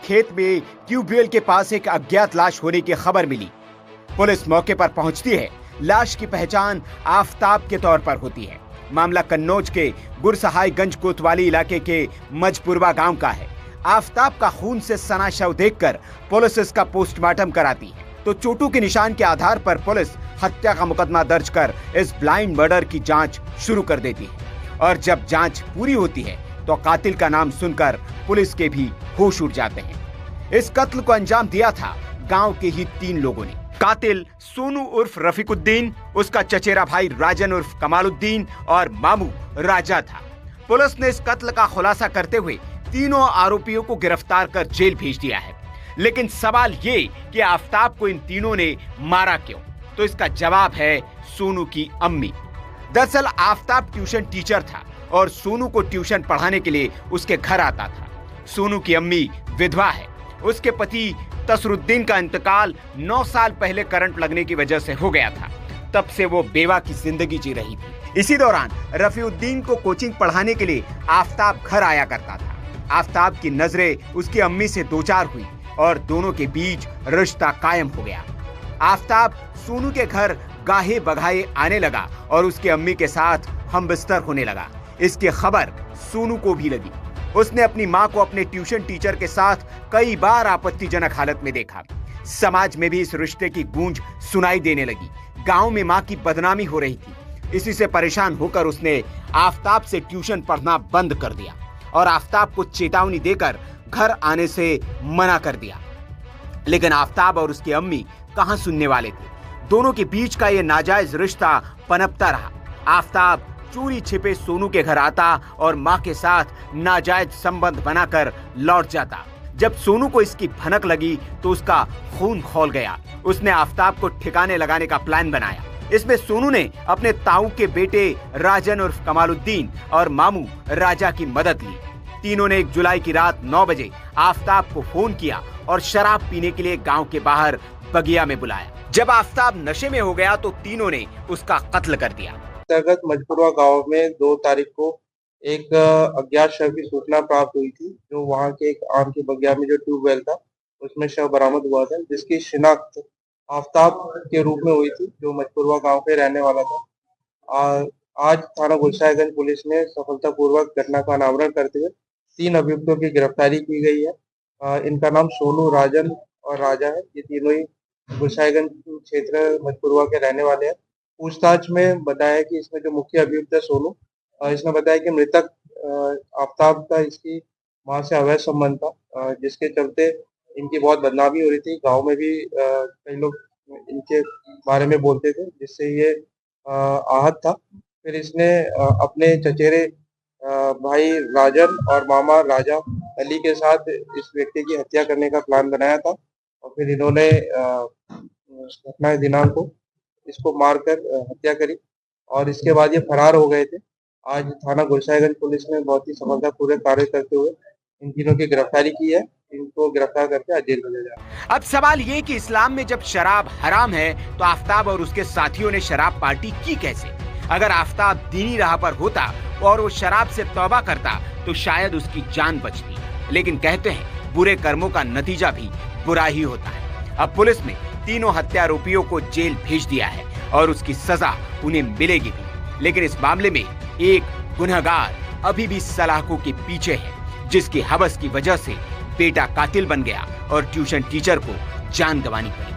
खेत में ट्यूबवेल के पास एक अज्ञात लाश होने की खबर मिली। पुलिस मौके पर पहुंचती है। लाश की पहचान आफताब के तौर पर होती है। मामला कन्नौज के गुरसहायगंज कोतवाली इलाके के मजपुरवा गांव का है। आफताब का खून से सना शव देखकर पुलिस इसका पोस्टमार्टम कराती है, तो चोटों के निशान के आधार पर पुलिस हत्या का मुकदमा दर्ज कर इस ब्लाइंड मर्डर की जांच शुरू कर देती है। और जब जांच पूरी होती है तो कातिल का नाम सुनकर पुलिस के भी होश उड़ जाते हैं। इस कत्ल को अंजाम दिया था गांव के ही 3 लोगों ने। कातिल सोनू उर्फ रफीकुद्दीन, उसका चचेरा भाई राजन उर्फ कमालुद्दीन और मामू राजा था। पुलिस ने इस कत्ल का खुलासा करते हुए तीनों आरोपियों को गिरफ्तार कर जेल भेज दिया है। लेकिन सवाल ये कि आफताब को इन तीनों ने मारा क्यों? तो इसका जवाब है सोनू की अम्मी। दरअसल आफताब ट्यूशन टीचर था और सोनू को ट्यूशन पढ़ाने के लिए उसके घर आता था। सोनू की अम्मी विधवा है। उसके पति तसरुद्दीन का इंतकाल 9 साल पहले करंट लगने की वजह से हो गया था। तब से वो बेवा की जिंदगी जी रही थी। इसी दौरान रफीउद्दीन को कोचिंग पढ़ाने के लिए आफताब घर आया करता था। आफताब की नजरें उसकी अम्मी से दो चार हुई और दोनों के बीच रिश्ता कायम हो गया। आफताब सोनू के घर गाहे बगाहे आने लगा और उसकी अम्मी के साथ हमबिस्तर होने लगा। इसकी खबर सोनू को भी लगी। उसने अपनी मां को अपने ट्यूशन टीचर के साथ कई बार आपत्तिजनक हालत में देखा। समाज में भी इस रिश्ते की गूंज सुनाई देने लगी। गांव में मां की बदनामी हो रही थी। इसी से परेशान होकर उसने आफताब से ट्यूशन पढ़ना बंद कर दिया और आफताब को चेतावनी देकर घर आने से मना कर दिया। लेकिन आफताब और उसकी अम्मी कहां सुनने वाले थे। दोनों के बीच का यह नाजायज रिश्ता पनपता रहा। आफताब चोरी छिपे सोनू के घर आता और मां के साथ नाजायज संबंध बनाकर लौट जाता। जब सोनू को इसकी भनक लगी तो उसका खून खौल गया। उसने आफताब को ठिकाने लगाने का प्लान बनाया। इसमें सोनू ने अपने ताऊ के बेटे राजन उर्फ कमालुद्दीन और मामू राजा की मदद ली। तीनों ने 1 जुलाई की रात 9 बजे आफताब को फोन किया और शराब पीने के लिए गांव के बाहर बगिया में बुलाया। जब आफताब नशे में हो गया तो तीनों ने उसका कत्ल कर दिया। अंतर्गत मजपुरवा गांव में 2 तारीख को एक अज्ञात शव की सूचना प्राप्त हुई थी, जो वहां के एक आम के बगिया में जो ट्यूबवेल था उसमें शव बरामद हुआ था, जिसकी शिनाख्त आफताब के रूप में हुई थी, जो मजपुरवा गांव पे रहने वाला था। आज थाना गुरसाहिगंज पुलिस ने सफलतापूर्वक घटना का अनावरण करते हुए 3 अभियुक्तों की गिरफ्तारी की गई है। इनका नाम सोनू, राजन और राजा है। ये तीनों ही गुरसाहिगंज क्षेत्र मजपुरवा के रहने वाले हैं। पूछताछ में बताया कि इसमें जो मुख्य अभियुक्त है सोनू, इसने बताया कि मृतक आफताब का इसकी मां से अवैध संबंध था, जिसके चलते इनकी बहुत बदनामी हो रही थी। गांव में भी कई लोग इनके बारे में बोलते थे, जिससे ये आहत था। फिर इसने अपने चचेरे भाई राजन और मामा राजा अली के साथ इस व्यक्ति की हत्या करने का प्लान बनाया था और फिर इन्होंने घटना दिनांक को इसको मारकर हत्या करी और इसके बाद ये फरार हो गए थे। आज थाना गुरसाहिगंज पुलिस ने बहुत ही सफलतापूर्वक कार्य करते हुए इन तीनों की गिरफ्तारी की है। इनको गिरफ्तार करके आज जेल भेजा जाएगा। अब सवाल ये कि इस्लाम में जब शराब हराम है तो आफताब और उसके साथियों ने शराब पार्टी की कैसे? अगर आफताब दीनी राह पर होता और वो शराब से तौबा करता तो शायद उसकी जान बचती। लेकिन कहते हैं बुरे कर्मों का नतीजा भी बुरा ही होता है। अब पुलिस ने तीनों हत्यारोपियों को जेल भेज दिया है और उसकी सजा उन्हें मिलेगी भी। लेकिन इस मामले में एक गुनहगार अभी भी सलाखों के पीछे है, जिसकी हवस की वजह से बेटा कातिल बन गया और ट्यूशन टीचर को जान गंवानी पड़ी।